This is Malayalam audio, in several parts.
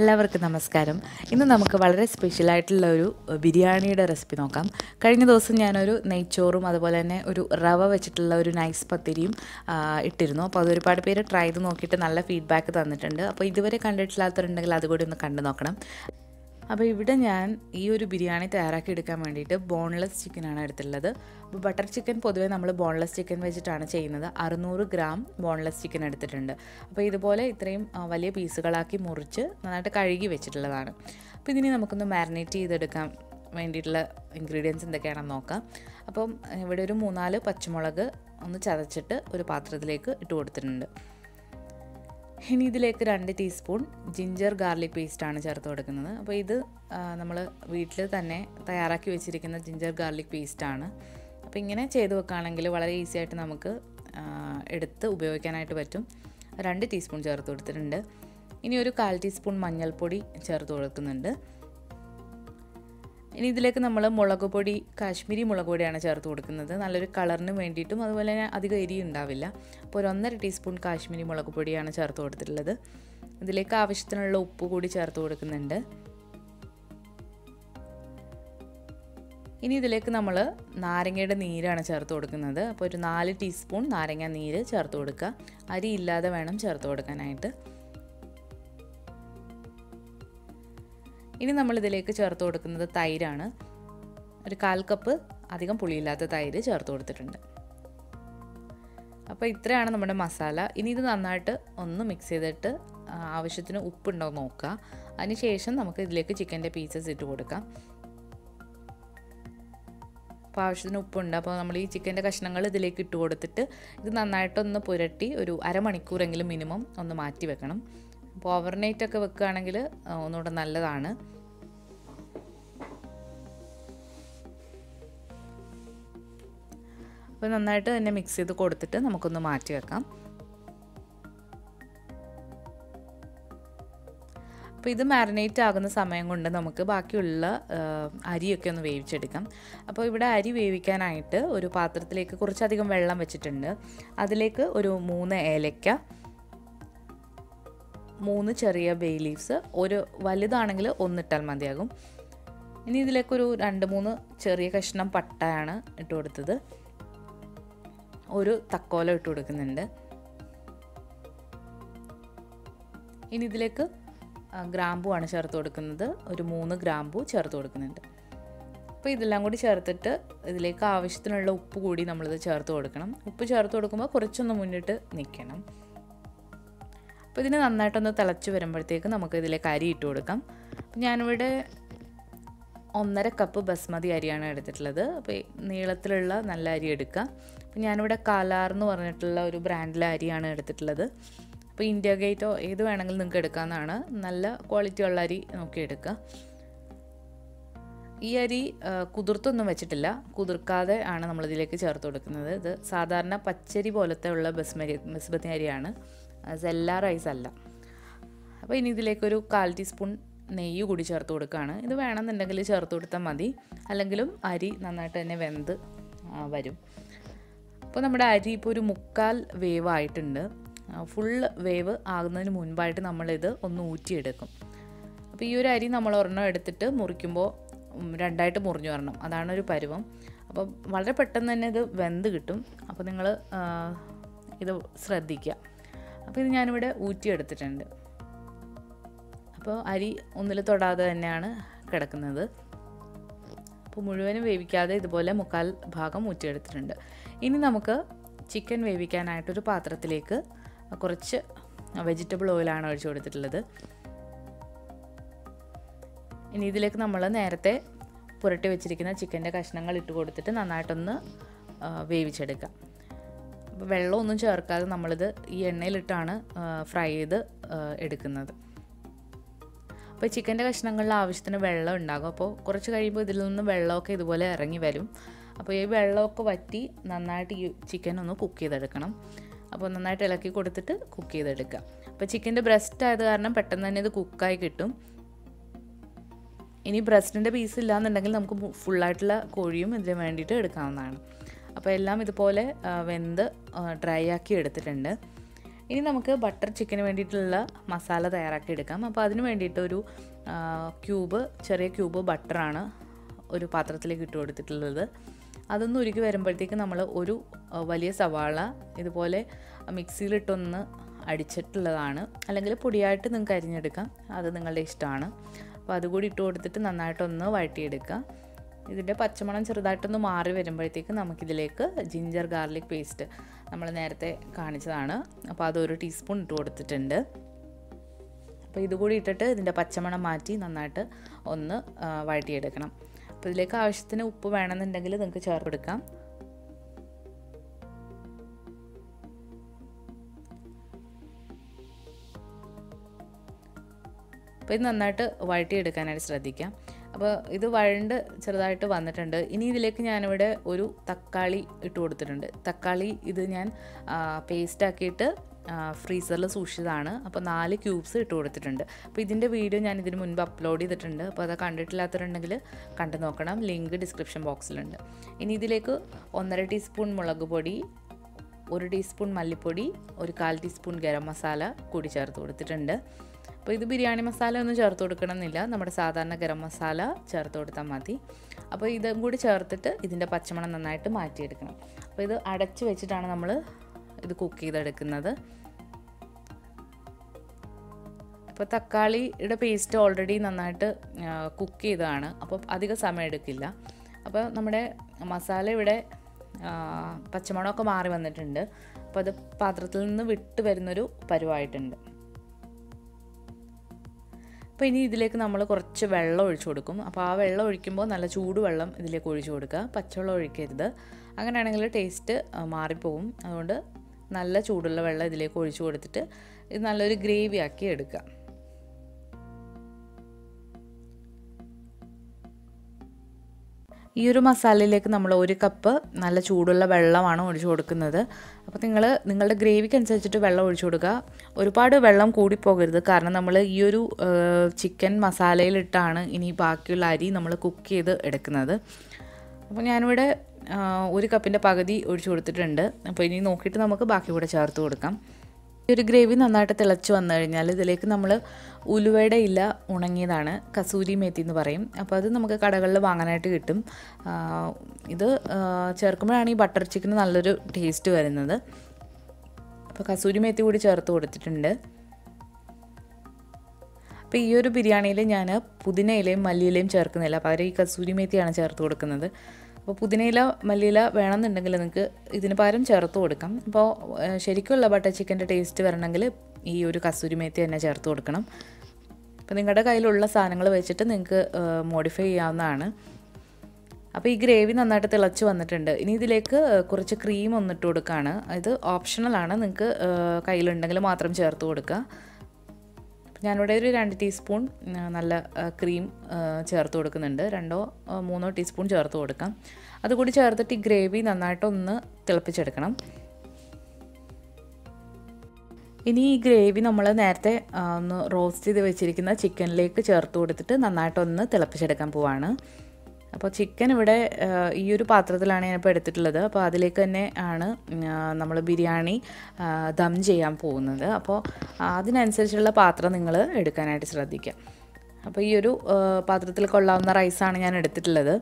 എല്ലാവർക്കും നമസ്കാരം. ഇന്ന് നമുക്ക് വളരെ സ്പെഷ്യലായിട്ടുള്ള ഒരു ബിരിയാണിയുടെ റെസിപ്പി നോക്കാം. കഴിഞ്ഞ ദിവസം ഞാനൊരു നെയ്ച്ചോറും അതുപോലെ തന്നെ ഒരു റവ വെച്ചിട്ടുള്ള ഒരു നൈസ് പത്തിരിയും ഇട്ടിരുന്നു. അപ്പോൾ അത് ഒരുപാട് പേര് ട്രൈ ചെയ്ത് നോക്കിയിട്ട് നല്ല ഫീഡ്ബാക്ക് തന്നിട്ടുണ്ട്. അപ്പോൾ ഇതുവരെ കണ്ടിട്ടില്ലാത്തവരുണ്ടെങ്കിൽ അതുകൂടി ഒന്ന് കണ്ടു നോക്കണം. അപ്പോൾ ഇവിടെ ഞാൻ ഈ ഒരു ബിരിയാണി തയ്യാറാക്കി എടുക്കാൻ വേണ്ടിയിട്ട് ബോൺലെസ് ചിക്കനാണ് എടുത്തിട്ടുള്ളത്. അപ്പോൾ ബട്ടർ ചിക്കൻ പൊതുവേ നമ്മൾ ബോൺലെസ് ചിക്കൻ വെച്ചിട്ടാണ് ചെയ്യുന്നത്. 600 ഗ്രാം ബോൺലെസ് ചിക്കൻ എടുത്തിട്ടുണ്ട്. അപ്പോൾ ഇതുപോലെ ഇത്രയും വലിയ പീസുകളാക്കി മുറിച്ച് നന്നായിട്ട് കഴുകി വെച്ചിട്ടുള്ളതാണ്. അപ്പോൾ ഇതിനെ നമുക്കൊന്ന് മാരിനേറ്റ് ചെയ്തെടുക്കാൻ വേണ്ടിയിട്ടുള്ള ഇൻഗ്രീഡിയൻസ് എന്തൊക്കെയാണെന്ന് നോക്കാം. അപ്പം ഇവിടെ ഒരു 3-4 പച്ചമുളക് ഒന്ന് ചതച്ചിട്ട് ഒരു പാത്രത്തിലേക്ക് ഇട്ട് കൊടുത്തിട്ടുണ്ട്. ഇനി ഇതിലേക്ക് 2 ടീസ്പൂൺ ജിഞ്ചർ ഗാർലിക് പേസ്റ്റാണ് ചേർത്ത് കൊടുക്കുന്നത്. അപ്പോൾ ഇത് നമ്മൾ വീട്ടിൽ തന്നെ തയ്യാറാക്കി വെച്ചിരിക്കുന്ന ജിഞ്ചർ ഗാർലിക് പേസ്റ്റാണ്. അപ്പോൾ ഇങ്ങനെ ചെയ്ത് വെക്കുകയാണെങ്കിൽ വളരെ ഈസി ആയിട്ട് നമുക്ക് എടുത്ത് ഉപയോഗിക്കാനായിട്ട് പറ്റും. 2 ടീസ്പൂൺ ചേർത്ത് കൊടുത്തിട്ടുണ്ട്. ഇനി ഒരു 1/4 ടീസ്പൂൺ മഞ്ഞൾപ്പൊടി ചേർത്ത് കൊടുക്കുന്നുണ്ട്. ഇനി ഇതിലേക്ക് നമ്മൾ മുളക് പൊടി, കാശ്മീരി മുളക് പൊടിയാണ് ചേർത്ത് കൊടുക്കുന്നത്. നല്ലൊരു കളറിന് വേണ്ടിയിട്ടും അതുപോലെ തന്നെ അധികം എരി ഉണ്ടാവില്ല. അപ്പോൾ ഒരു 1.5 ടീസ്പൂൺ കാശ്മീരി മുളക് പൊടിയാണ് ചേർത്ത് കൊടുത്തിട്ടുള്ളത്. ഇതിലേക്ക് ആവശ്യത്തിനുള്ള ഉപ്പ് കൂടി ചേർത്ത് കൊടുക്കുന്നുണ്ട്. ഇനി ഇതിലേക്ക് നമ്മൾ നാരങ്ങയുടെ നീരാണ് ചേർത്ത് കൊടുക്കുന്നത്. അപ്പോൾ ഒരു 4 ടീസ്പൂൺ നാരങ്ങ നീര് ചേർത്ത് കൊടുക്കുക. അരി ഇല്ലാതെ വേണം ചേർത്ത് കൊടുക്കാനായിട്ട്. ഇനി നമ്മളിതിലേക്ക് ചേർത്ത് കൊടുക്കുന്നത് തൈരാണ്. ഒരു 1/4 കപ്പ് അധികം പുളിയില്ലാത്ത തൈര് ചേർത്ത് കൊടുത്തിട്ടുണ്ട്. അപ്പോൾ ഇത്രയാണ് നമ്മുടെ മസാല. ഇനി ഇത് നന്നായിട്ട് ഒന്ന് മിക്സ് ചെയ്തിട്ട് ആവശ്യത്തിന് ഉപ്പുണ്ടോ എന്ന് നോക്കുക. അതിനുശേഷം നമുക്ക് ഇതിലേക്ക് ചിക്കൻ്റെ പീസസ് ഇട്ട് കൊടുക്കാം. അപ്പോൾ ആവശ്യത്തിന് ഉപ്പുണ്ട്. അപ്പോൾ നമ്മൾ ഈ ചിക്കൻ്റെ കഷ്ണങ്ങൾ ഇതിലേക്ക് ഇട്ട് കൊടുത്തിട്ട് ഇത് നന്നായിട്ടൊന്ന് പുരട്ടി ഒരു അരമണിക്കൂറെങ്കിലും മിനിമം ഒന്ന് മാറ്റി വെക്കണം. അപ്പോൾ ഓവർനൈറ്റ് ഒക്കെ വെക്കുകയാണെങ്കിൽ ഒന്നുകൂടെ നല്ലതാണ്. അപ്പോൾ നന്നായിട്ട് തന്നെ മിക്സ് ചെയ്ത് കൊടുത്തിട്ട് നമുക്കൊന്ന് മാറ്റി വെക്കാം. അപ്പോൾ ഇത് മാരിനേറ്റ് ആകുന്ന സമയം കൊണ്ട് നമുക്ക് ബാക്കിയുള്ള അരിയൊക്കെ ഒന്ന് വേവിച്ചെടുക്കാം. അപ്പോൾ ഇവിടെ അരി വേവിക്കാനായിട്ട് ഒരു പാത്രത്തിലേക്ക് കുറച്ചധികം വെള്ളം വെച്ചിട്ടുണ്ട്. അതിലേക്ക് ഒരു 3 ഏലക്ക, 3 ചെറിയ ബേ ലീവ്സ്, ഒരു വലുതാണെങ്കിൽ 1 ഇട്ടാൽ മതിയാകും. ഇനി ഇതിലേക്കൊരു 2-3 ചെറിയ കഷ്ണം പട്ടയാണ് ഇട്ട് കൊടുത്തത്. ഒരു തക്കോലം ഇട്ട് കൊടുക്കുന്നുണ്ട്. ഇനി ഇതിലേക്ക് ഗ്രാമ്പു ആണ് ചേർത്ത് കൊടുക്കുന്നത്. ഒരു 3 ഗ്രാമ്പു ചേർത്ത് കൊടുക്കുന്നുണ്ട്. അപ്പോൾ ഇതെല്ലാം കൂടി ചേർത്തിട്ട് ഇതിലേക്ക് ആവശ്യത്തിനുള്ള ഉപ്പ് കൂടി നമ്മളിത് ചേർത്ത് കൊടുക്കണം. ഉപ്പ് ചേർത്ത് കൊടുക്കുമ്പോൾ കുറച്ചൊന്ന് മുന്നിട്ട് നിൽക്കണം. അപ്പോൾ ഇതിന് നന്നായിട്ടൊന്ന് തിളച്ച് വരുമ്പോഴത്തേക്ക് നമുക്ക് ഇതിലേക്ക് അരി ഇട്ട് കൊടുക്കാം. അപ്പോൾ ഞാനിവിടെ 1.5 കപ്പ് ബസ്മതി അരിയാണ് എടുത്തിട്ടുള്ളത്. അപ്പോൾ നീളത്തിലുള്ള നല്ല അരി എടുക്കുക. അപ്പോൾ ഞാനിവിടെ കാലാർ എന്ന് പറഞ്ഞിട്ടുള്ള ഒരു ബ്രാൻഡിലെ അരിയാണ് എടുത്തിട്ടുള്ളത്. അപ്പോൾ ഇന്ത്യ ഗേറ്റോ ഏത് വേണമെങ്കിലും നിങ്ങൾക്ക് എടുക്കാവുന്നതാണ്. നല്ല ക്വാളിറ്റി ഉള്ള അരി നോക്കി എടുക്കുക. ഈ അരി കുതിർത്തൊന്നും വെച്ചിട്ടില്ല, കുതിർക്കാതെ ആണ് നമ്മളിതിലേക്ക് ചേർത്ത് കൊടുക്കുന്നത്. ഇത് സാധാരണ പച്ചരി പോലത്തെ ഉള്ള ബസ്മതി അരിയാണ്, സെല്ല റൈസ് അല്ല. അപ്പോൾ ഇനി ഇതിലേക്കൊരു 1/4 ടീസ്പൂൺ നെയ്യ് കൂടി ചേർത്ത് കൊടുക്കുകയാണ്. ഇത് വേണമെന്നുണ്ടെങ്കിൽ ചേർത്ത് കൊടുത്താൽ മതി, അല്ലെങ്കിലും അരി നന്നായിട്ട് തന്നെ വെന്ത് വരും. അപ്പോൾ നമ്മുടെ അരി ഇപ്പോൾ ഒരു 1/4 വേവ് ആയിട്ടുണ്ട്. ഫുൾ വേവ് ആകുന്നതിന് മുൻപായിട്ട് നമ്മളിത് ഒന്ന് ഊറ്റിയെടുക്കും. അപ്പോൾ ഈ ഒരു അരി നമ്മൾ ഒരെണ്ണം എടുത്തിട്ട് മുറിക്കുമ്പോൾ 2ആയിട്ട് മുറിഞ്ഞു വരണം, അതാണ് ഒരു പരുവം. അപ്പോൾ വളരെ പെട്ടെന്ന് തന്നെ ഇത് വെന്ത് കിട്ടും. അപ്പോൾ നിങ്ങൾ ഇത് ശ്രദ്ധിക്കുക. അപ്പോൾ ഇത് ഞാനിവിടെ ഊറ്റിയെടുത്തിട്ടുണ്ട്. അപ്പോൾ അരി ഒന്നിൽ തൊടാതെ തന്നെയാണ് കിടക്കുന്നത്. അപ്പോൾ മുഴുവനും വേവിക്കാതെ ഇതുപോലെ 1/4 ഭാഗം ഊറ്റിയെടുത്തിട്ടുണ്ട്. ഇനി നമുക്ക് ചിക്കൻ വേവിക്കാനായിട്ടൊരു പാത്രത്തിലേക്ക് കുറച്ച് വെജിറ്റബിൾ ഓയിലാണ് ഒഴിച്ചു കൊടുത്തിട്ടുള്ളത്. ഇനി ഇതിലേക്ക് നമ്മൾ നേരത്തെ പുരട്ടി വെച്ചിരിക്കുന്ന ചിക്കൻ്റെ കഷ്ണങ്ങൾ ഇട്ട് കൊടുത്തിട്ട് നന്നായിട്ടൊന്ന് വേവിച്ചെടുക്കാം. അപ്പോൾ വെള്ളമൊന്നും ചേർക്കാതെ നമ്മളിത് ഈ എണ്ണയിലിട്ടാണ് ഫ്രൈ ചെയ്ത് എടുക്കുന്നത്. അപ്പോൾ ചിക്കൻ്റെ കഷ്ണങ്ങളിൽ ആവശ്യത്തിന് വെള്ളം ഉണ്ടാകും. അപ്പോൾ കുറച്ച് കഴിയുമ്പോൾ ഇതിൽ നിന്ന് വെള്ളമൊക്കെ ഇതുപോലെ ഇറങ്ങി വരും. അപ്പോൾ ഈ വെള്ളമൊക്കെ വറ്റി നന്നായിട്ട് ഈ ചിക്കൻ ഒന്ന് കുക്ക് ചെയ്തെടുക്കണം. അപ്പോൾ നന്നായിട്ട് ഇളക്കി കൊടുത്തിട്ട് കുക്ക് ചെയ്തെടുക്കുക. അപ്പോൾ ചിക്കൻ്റെ ബ്രസ്റ്റ് ആയത് കാരണം പെട്ടെന്ന് തന്നെ ഇത് കുക്കായി കിട്ടും. ഇനി ബ്രസ്റ്റിൻ്റെ പീസ് ഇല്ലാന്നുണ്ടെങ്കിൽ നമുക്ക് ഫുള്ളായിട്ടുള്ള കോഴിയും ഇതിന് വേണ്ടിയിട്ട് എടുക്കാവുന്നതാണ്. അപ്പോൾ എല്ലാം ഇതുപോലെ വെന്ത് ഡ്രൈ ആക്കി എടുത്തിട്ടുണ്ട്. ഇനി നമുക്ക് ബട്ടർ ചിക്കന് വേണ്ടിയിട്ടുള്ള മസാല തയ്യാറാക്കി എടുക്കാം. അപ്പോൾ അതിന് വേണ്ടിയിട്ട് ഒരു ചെറിയ ക്യൂബ് ബട്ടറാണ് ഒരു പാത്രത്തിലേക്ക് ഇട്ട് കൊടുത്തിട്ടുള്ളത്. അതൊന്ന് ഉരുക്കി വരുമ്പോഴത്തേക്ക് നമ്മൾ ഒരു വലിയ സവാള ഇതുപോലെ മിക്സിയിലിട്ടൊന്ന് അടിച്ചിട്ടുള്ളതാണ്, അല്ലെങ്കിൽ പൊടിയായിട്ട് നിങ്ങൾക്ക് അരിഞ്ഞെടുക്കാം, അത് നിങ്ങളുടെ ഇഷ്ടമാണ്. അപ്പോൾ അതുകൂടി ഇട്ട് കൊടുത്തിട്ട് നന്നായിട്ടൊന്ന് വഴറ്റിയെടുക്കുക. ഇതിൻ്റെ പച്ചമണം ചെറുതായിട്ടൊന്ന് മാറി വരുമ്പോഴത്തേക്ക് നമുക്കിതിലേക്ക് ജിഞ്ചർ ഗാർലിക് പേസ്റ്റ് നമ്മൾ നേരത്തെ കാണിച്ചതാണ്, അപ്പോൾ അതൊരു ടീസ്പൂൺ ഇട്ട് കൊടുത്തിട്ടുണ്ട്. അപ്പോൾ ഇതുകൂടി ഇട്ടിട്ട് ഇതിൻ്റെ പച്ചമണം മാറ്റി നന്നായിട്ട് ഒന്ന് വഴറ്റിയെടുക്കണം. അപ്പോൾ ഇതിലേക്ക് ആവശ്യത്തിന് ഉപ്പ് വേണമെന്നുണ്ടെങ്കിൽ നിങ്ങൾക്ക് ചേർത്തെടുക്കാം. അപ്പോൾ ഇത് നന്നായിട്ട് വഴറ്റിയെടുക്കാനായിട്ട് ശ്രദ്ധിക്കാം. അപ്പോൾ ഇത് വഴണ്ട് ചെറുതായിട്ട് വന്നിട്ടുണ്ട്. ഇനി ഇതിലേക്ക് ഞാനിവിടെ ഒരു തക്കാളി ഇട്ട് കൊടുത്തിട്ടുണ്ട്. തക്കാളി ഇത് ഞാൻ പേസ്റ്റാക്കിയിട്ട് ഫ്രീസറിൽ സൂക്ഷിച്ചതാണ്. അപ്പോൾ 4 ക്യൂബ്സ് ഇട്ട് കൊടുത്തിട്ടുണ്ട്. അപ്പോൾ ഇതിൻ്റെ വീഡിയോ ഞാൻ ഇതിന് മുൻപ് അപ്ലോഡ് ചെയ്തിട്ടുണ്ട്. അപ്പോൾ അത് കണ്ടിട്ടില്ലാത്തവരുണ്ടെങ്കിൽ കണ്ടു നോക്കണം, ലിങ്ക് ഡിസ്ക്രിപ്ഷൻ ബോക്സിലുണ്ട്. ഇനി ഇതിലേക്ക് 1.5 ടീസ്പൂൺ മുളക് പൊടി, 1 ടീസ്പൂൺ മല്ലിപ്പൊടി, 1/4 ടീസ്പൂൺ ഗരം മസാല കൂടി ചേർത്ത് കൊടുത്തിട്ടുണ്ട്. അപ്പോൾ ഇത് ബിരിയാണി മസാല ഒന്നും ചേർത്ത് കൊടുക്കണമെന്നില്ല, നമ്മുടെ സാധാരണ ഗരം മസാല ചേർത്ത് കൊടുത്താൽ മതി. അപ്പോൾ ഇതും കൂടി ചേർത്തിട്ട് ഇതിൻ്റെ പച്ചമണം നന്നായിട്ട് മാറ്റിയെടുക്കണം. അപ്പോൾ ഇത് അടച്ച് വെച്ചിട്ടാണ് നമ്മൾ ഇത് കുക്ക് ചെയ്തെടുക്കുന്നത്. അപ്പോൾ തക്കാളിയുടെ പേസ്റ്റ് ഓൾറെഡി നന്നായിട്ട് കുക്ക് ചെയ്തതാണ്, അപ്പോൾ അധികം സമയം എടുക്കില്ല. അപ്പോൾ നമ്മുടെ മസാല ഇവിടെ പച്ചമണമൊക്കെ മാറി വന്നിട്ടുണ്ട്. അപ്പോൾ അത് പാത്രത്തിൽ നിന്ന് വിട്ട് വരുന്നൊരു പരുവായിട്ടുണ്ട്. അപ്പോൾ ഇനി ഇതിലേക്ക് നമ്മൾ കുറച്ച് വെള്ളം ഒഴിച്ചു കൊടുക്കും. അപ്പോൾ ആ വെള്ളം ഒഴിക്കുമ്പോൾ നല്ല ചൂടുവെള്ളം ഇതിലേക്ക് ഒഴിച്ചു കൊടുക്കുക, പച്ചവെള്ളം ഒഴിക്കരുത്, അങ്ങനെയാണെങ്കിൽ ടേസ്റ്റ് മാറിപ്പോവും. അതുകൊണ്ട് നല്ല ചൂടുള്ള വെള്ളം ഇതിലേക്ക് ഒഴിച്ചു കൊടുത്തിട്ട് ഇത് നല്ലൊരു ഗ്രേവി ആക്കി എടുക്കുക. ഈ ഒരു മസാലയിലേക്ക് നമ്മൾ 1 കപ്പ് നല്ല ചൂടുള്ള വെള്ളമാണ് ഒഴിച്ചു കൊടുക്കുന്നത്. അപ്പോൾ നിങ്ങളുടെ ഗ്രേവിക്ക് അനുസരിച്ചിട്ട് വെള്ളം ഒഴിച്ചു കൊടുക്കുക. ഒരുപാട് വെള്ളം കൂടിപ്പോകരുത്, കാരണം നമ്മൾ ഈ ഒരു ചിക്കൻ മസാലയിലിട്ടാണ് ഇനി ബാക്കിയുള്ള അരി നമ്മൾ കുക്ക് ചെയ്ത് എടുക്കുന്നത്. അപ്പോൾ ഞാനിവിടെ 1 കപ്പിൻ്റെ പകുതി ഒഴിച്ചു കൊടുത്തിട്ടുണ്ട്. അപ്പോൾ ഇനി നോക്കിയിട്ട് നമുക്ക് ബാക്കി കൂടെ ചേർത്ത് കൊടുക്കാം. ഈ ഒരു ഗ്രേവി നന്നായിട്ട് തിളച്ച് വന്നു കഴിഞ്ഞാൽ ഇതിലേക്ക് നമ്മൾ ഉലുവയുടെ ഇല ഉണങ്ങിയതാണ്, കസൂരി മേത്തി എന്ന് പറയും. അപ്പോൾ അത് നമുക്ക് കടകളിൽ വാങ്ങാനായിട്ട് കിട്ടും. ഇത് ചേർക്കുമ്പോഴാണ് ഈ ബട്ടർ ചിക്കന് നല്ലൊരു ടേസ്റ്റ് വരുന്നത്. അപ്പോൾ കസൂരി മേത്തി കൂടി ചേർത്ത് കൊടുത്തിട്ടുണ്ട്. അപ്പോൾ ഈ ഒരു ബിരിയാണിയിൽ ഞാൻ പുതിനയിലയും മല്ലിയിലയും ചേർക്കുന്നില്ല, പകരം ഈ കസൂരി മേത്തിയാണ് ചേർത്ത് കൊടുക്കുന്നത്. അപ്പോൾ പുതിനയില മല്ലിയില വേണമെന്നുണ്ടെങ്കിൽ നിങ്ങൾക്ക് ഇതിന് പകരം ചേർത്ത് കൊടുക്കാം. അപ്പോൾ ശരിക്കുള്ള ബട്ടർ ചിക്കൻ്റെ ടേസ്റ്റ് വരണമെങ്കിൽ ഈ ഒരു കസൂരി മേത്തി തന്നെ ചേർത്ത് കൊടുക്കണം. അപ്പോൾ നിങ്ങളുടെ കയ്യിലുള്ള സാധനങ്ങൾ വെച്ചിട്ട് നിങ്ങൾക്ക് മോഡിഫൈ ചെയ്യാവുന്നതാണ്. അപ്പോൾ ഈ ഗ്രേവി നന്നായിട്ട് തിളച്ച് വന്നിട്ടുണ്ട്. ഇനി ഇതിലേക്ക് കുറച്ച് ക്രീം ഒന്നിട്ട് കൊടുക്കുകയാണ്. ഇത് ഓപ്ഷണലാണ്, നിങ്ങൾക്ക് കയ്യിലുണ്ടെങ്കിൽ മാത്രം ചേർത്ത് കൊടുക്കുക. ഞാനിവിടെ ഒരു 2 ടീസ്പൂൺ നല്ല ക്രീം ചേർത്ത് കൊടുക്കുന്നുണ്ട്. 2-3 ടീസ്പൂൺ ചേർത്ത് കൊടുക്കാം. അതുകൂടി ചേർത്തിട്ട് ഈ ഗ്രേവി നന്നായിട്ടൊന്ന് തിളപ്പിച്ചെടുക്കണം. ഇനി ഈ ഗ്രേവി നമ്മൾ നേരത്തെ ഒന്ന് റോസ്റ്റ് ചെയ്ത് വെച്ചിരിക്കുന്ന ചിക്കനിലേക്ക് ചേർത്ത് കൊടുത്തിട്ട് നന്നായിട്ടൊന്ന് തിളപ്പിച്ചെടുക്കാൻ പോവാണ്. അപ്പോൾ ചിക്കൻ ഇവിടെ ഈ ഒരു പാത്രത്തിലാണ് ഞാനിപ്പോൾ എടുത്തിട്ടുള്ളത്. അപ്പോൾ അതിലേക്ക് തന്നെ ആണ് നമ്മൾ ബിരിയാണി ദം ചെയ്യാൻ പോകുന്നത്. അപ്പോൾ അതിനനുസരിച്ചുള്ള പാത്രം നിങ്ങൾ എടുക്കാനായിട്ട് ശ്രദ്ധിക്കുക. അപ്പോൾ ഈ ഒരു പാത്രത്തിൽ കൊള്ളാവുന്ന റൈസാണ് ഞാൻ എടുത്തിട്ടുള്ളത്.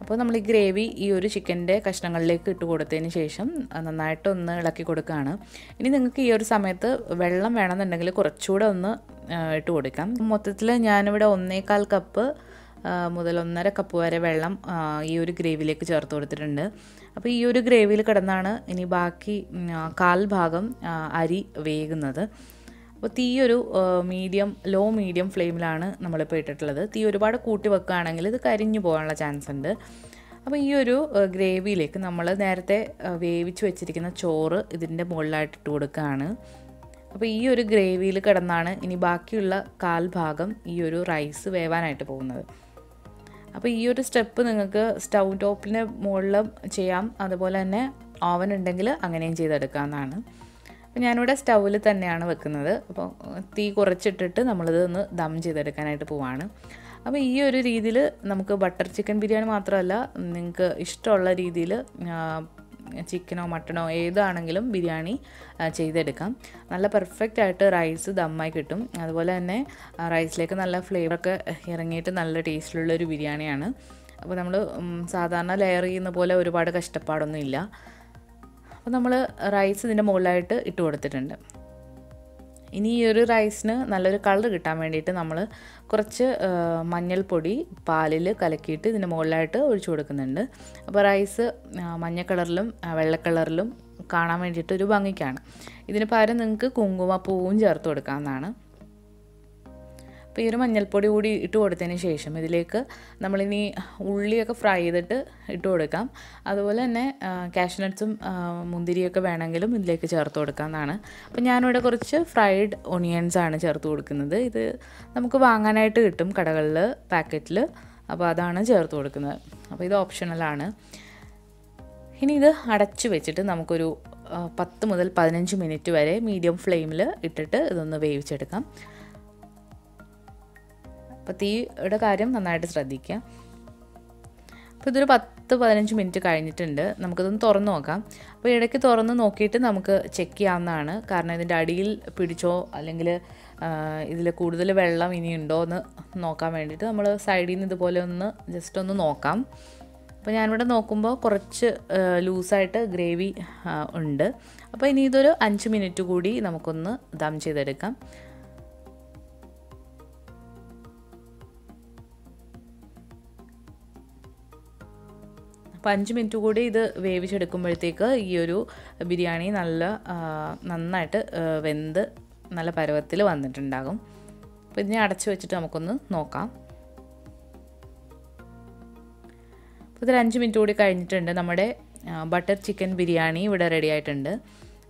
അപ്പോൾ നമ്മൾ ഈ ഗ്രേവി ഈ ഒരു ചിക്കൻ്റെ കഷ്ണങ്ങളിലേക്ക് ഇട്ട് കൊടുത്തതിന് ശേഷം നന്നായിട്ടൊന്ന് ഇളക്കി കൊടുക്കുകയാണ്. ഇനി നിങ്ങൾക്ക് ഈ ഒരു സമയത്ത് വെള്ളം വേണമെന്നുണ്ടെങ്കിൽ കുറച്ചുകൂടെ ഒന്ന് ഇട്ട് കൊടുക്കാം. മൊത്തത്തിൽ ഞാനിവിടെ 1.25 കപ്പ് മുതൽ 1.5 കപ്പ് വരെ വെള്ളം ഈ ഒരു ഗ്രേവിയിലേക്ക് ചേർത്ത് കൊടുത്തിട്ടുണ്ട്. അപ്പോൾ ഈ ഒരു ഗ്രേവിയിൽ കിടന്നാണ് ഇനി ബാക്കി 1/4 ഭാഗം അരി വേകുന്നത്. അപ്പോൾ തീ ഒരു ലോ മീഡിയം ഫ്ലെയിമിലാണ് നമ്മളിപ്പോൾ ഇട്ടിട്ടുള്ളത്. തീ ഒരുപാട് കൂട്ടി വെക്കുകയാണെങ്കിൽ ഇത് കരിഞ്ഞു പോകാനുള്ള ചാൻസ് ഉണ്ട്. അപ്പോൾ ഈ ഒരു ഗ്രേവിയിലേക്ക് നമ്മൾ നേരത്തെ വേവിച്ച് വെച്ചിരിക്കുന്ന ചോറ് ഇതിൻ്റെ മുകളിലായിട്ട് ഇട്ട് കൊടുക്കുകയാണ്. അപ്പോൾ ഈ ഒരു ഗ്രേവിയിൽ കിടന്നാണ് ഇനി ബാക്കിയുള്ള 1/4 ഭാഗം ഈ ഒരു റൈസ് വേവാനായിട്ട് പോകുന്നത്. അപ്പോൾ ഈ ഒരു സ്റ്റെപ്പ് നിങ്ങൾക്ക് സ്റ്റൗ ടോപ്പിന് മുകളിൽ ചെയ്യാം, അതുപോലെ തന്നെ ഓവൻ ഉണ്ടെങ്കിൽ അങ്ങനെയും ചെയ്തെടുക്കാവുന്നതാണ്. അപ്പോൾ ഞാനിവിടെ സ്റ്റൗവിൽ തന്നെയാണ് വെക്കുന്നത്. അപ്പോൾ തീ കുറച്ചിട്ടിട്ട് നമ്മളിത് ഒന്ന് ദം ചെയ്തെടുക്കാനായിട്ട് പോവാണ്. അപ്പോൾ ഈ ഒരു രീതിയിൽ നമുക്ക് ബട്ടർ ചിക്കൻ ബിരിയാണി മാത്രമല്ല നിങ്ങൾക്ക് ഇഷ്ടമുള്ള രീതിയിൽ ചിക്കനോ മട്ടണോ ഏതാണെങ്കിലും ബിരിയാണി ചെയ്തെടുക്കാം. നല്ല പെർഫെക്റ്റ് ആയിട്ട് റൈസ് ദമ്മായി കിട്ടും. അതുപോലെ തന്നെ റൈസിലേക്ക് നല്ല ഫ്ലേവറൊക്കെ ഇറങ്ങിയിട്ട് നല്ല ടേസ്റ്റിലുള്ളൊരു ബിരിയാണിയാണ്. അപ്പോൾ നമ്മൾ സാധാരണ ലെയർ ചെയ്യുന്ന പോലെ ഒരുപാട് കഷ്ടപ്പാടൊന്നും ഇല്ല. അപ്പോൾ നമ്മൾ റൈസ് ഇതിൻ്റെ മുകളിലായിട്ട് ഇട്ട് കൊടുത്തിട്ടുണ്ട്. ഇനി ഈ ഒരു റൈസിന് നല്ലൊരു കളർ കിട്ടാൻ വേണ്ടിയിട്ട് നമ്മൾ കുറച്ച് മഞ്ഞൾപ്പൊടി പാലിൽ കലക്കിയിട്ട് ഇതിൻ്റെ മുകളിലായിട്ട് ഒഴിച്ചു കൊടുക്കുന്നുണ്ട്. അപ്പോൾ റൈസ് മഞ്ഞ കളറിലും വെള്ള കളറിലും കാണാൻ വേണ്ടിയിട്ട് ഒരു ഭംഗിക്കാണ്. ഇതിന് പകരം നിങ്ങൾക്ക് കുങ്കുമപ്പൂവും ചേർത്ത് കൊടുക്കാവുന്നതാണ്. അപ്പോൾ ഈ ഒരു മഞ്ഞൾപ്പൊടി കൂടി ഇട്ട് കൊടുത്തതിന് ശേഷം ഇതിലേക്ക് നമ്മളിനി ഉള്ളിയൊക്കെ ഫ്രൈ ചെയ്തിട്ട് ഇട്ട് കൊടുക്കാം. അതുപോലെ തന്നെ കാഷ്നട്ട്സും മുന്തിരിയൊക്കെ വേണമെങ്കിലും ഇതിലേക്ക് ചേർത്ത് കൊടുക്കാവുന്നതാണ്. അപ്പോൾ ഞാനിവിടെ കുറച്ച് ഫ്രൈഡ് ഒണിയൻസ് ആണ് ചേർത്ത് കൊടുക്കുന്നത്. ഇത് നമുക്ക് വാങ്ങാനായിട്ട് കിട്ടും കടകളിൽ പാക്കറ്റിൽ. അപ്പോൾ അതാണ് ചേർത്ത് കൊടുക്കുന്നത്. അപ്പോൾ ഇത് ഓപ്ഷണലാണ്. ഇനി ഇത് അടച്ച് വെച്ചിട്ട് നമുക്കൊരു 10 മുതൽ 15 മിനിറ്റ് വരെ മീഡിയം ഫ്ലെയിമിൽ ഇട്ടിട്ട് ഇതൊന്ന് വേവിച്ചെടുക്കാം. അപ്പോൾ തീയുടെ കാര്യം നന്നായിട്ട് ശ്രദ്ധിക്കുക. അപ്പോൾ ഇതൊരു 10-15 മിനിറ്റ് കഴിഞ്ഞിട്ടുണ്ട്. നമുക്കിതൊന്ന് തുറന്ന് നോക്കാം. അപ്പോൾ ഇടയ്ക്ക് തുറന്ന് നോക്കിയിട്ട് നമുക്ക് ചെക്ക് ചെയ്യാവുന്നതാണ്. കാരണം ഇതിൻ്റെ അടിയിൽ പിടിച്ചോ അല്ലെങ്കിൽ ഇതിൽ കൂടുതൽ വെള്ളം ഇനിയുണ്ടോ എന്ന് നോക്കാൻ വേണ്ടിയിട്ട് നമ്മൾ സൈഡിൽ നിന്ന് ഇതുപോലെ ഒന്ന് ജസ്റ്റ് ഒന്ന് നോക്കാം. അപ്പോൾ ഞാനിവിടെ നോക്കുമ്പോൾ കുറച്ച് ലൂസായിട്ട് ഗ്രേവി ഉണ്ട്. അപ്പോൾ ഇനി ഇതൊരു 5 മിനിറ്റ് കൂടി നമുക്കൊന്ന് ദം ചെയ്തെടുക്കാം. അപ്പോൾ 5 മിനിറ്റ് കൂടി ഇത് വേവിച്ചെടുക്കുമ്പോഴത്തേക്ക് ഈ ഒരു ബിരിയാണി നന്നായിട്ട് വെന്ത് നല്ല പരുവത്തിൽ വന്നിട്ടുണ്ടാകും. അപ്പോൾ ഇതിനെ അടച്ചു വെച്ചിട്ട് നമുക്കൊന്ന് നോക്കാം. അപ്പോൾ ഇതൊരു 5 മിനിറ്റ് കൂടി കഴിഞ്ഞിട്ടുണ്ട്. നമ്മുടെ ബട്ടർ ചിക്കൻ ബിരിയാണി ഇവിടെ റെഡി ആയിട്ടുണ്ട്.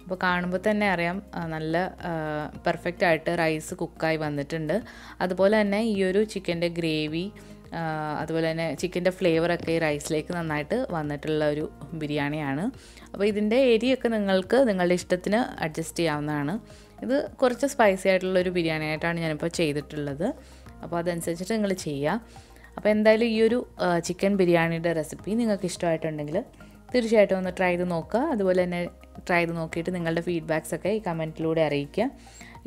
അപ്പോൾ കാണുമ്പോൾ തന്നെ അറിയാം നല്ല പെർഫെക്റ്റ് ആയിട്ട് റൈസ് കുക്കായി വന്നിട്ടുണ്ട്. അതുപോലെ തന്നെ ഈ ഒരു ചിക്കൻ്റെ ഗ്രേവി അതുപോലെ തന്നെ ചിക്കൻ്റെ ഫ്ലേവറൊക്കെ ഈ റൈസിലേക്ക് നന്നായിട്ട് വന്നിട്ടുള്ള ഒരു ബിരിയാണിയാണ്. അപ്പോൾ ഇതിൻ്റെ എരിയൊക്കെ നിങ്ങൾക്ക് നിങ്ങളുടെ ഇഷ്ടത്തിന് അഡ്ജസ്റ്റ് ചെയ്യാവുന്നതാണ്. ഇത് കുറച്ച് സ്പൈസി ആയിട്ടുള്ളൊരു ബിരിയാണി ആയിട്ടാണ് ഞാനിപ്പോൾ ചെയ്തിട്ടുള്ളത്. അപ്പോൾ അതനുസരിച്ചിട്ട് നിങ്ങൾ ചെയ്യുക. അപ്പോൾ എന്തായാലും ഈ ഒരു ചിക്കൻ ബിരിയാണിയുടെ റെസിപ്പി നിങ്ങൾക്ക് ഇഷ്ടമായിട്ടുണ്ടെങ്കിൽ തീർച്ചയായിട്ടും ഒന്ന് ട്രൈ ചെയ്ത് നോക്കുക. അതുപോലെ തന്നെ ട്രൈ ചെയ്ത് നോക്കിയിട്ട് നിങ്ങളുടെ ഫീഡ്ബാക്സൊക്കെ ഈ കമൻറ്റിലൂടെ അറിയിക്കുക.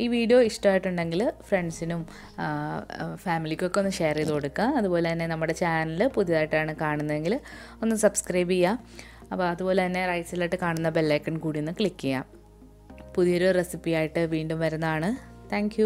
ഈ വീഡിയോ ഇഷ്ടമായിട്ടുണ്ടെങ്കിൽ ഫ്രണ്ട്സിനും ഫാമിലിക്കൊക്കെ ഒന്ന് ഷെയർ ചെയ്ത് കൊടുക്കുക. അതുപോലെ തന്നെ നമ്മുടെ ചാനൽ പുതിയതായിട്ടാണ് കാണുന്നതെങ്കിൽ ഒന്ന് സബ്സ്ക്രൈബ് ചെയ്യുക. അപ്പോൾ അതുപോലെ തന്നെ റൈറ്റ് സൈഡിലായിട്ട് കാണുന്ന ബെല്ലൈക്കൺ കൂടി ഒന്ന് ക്ലിക്ക് ചെയ്യാം. പുതിയൊരു റെസിപ്പിയായിട്ട് വീണ്ടും വരുന്നതാണ്. താങ്ക്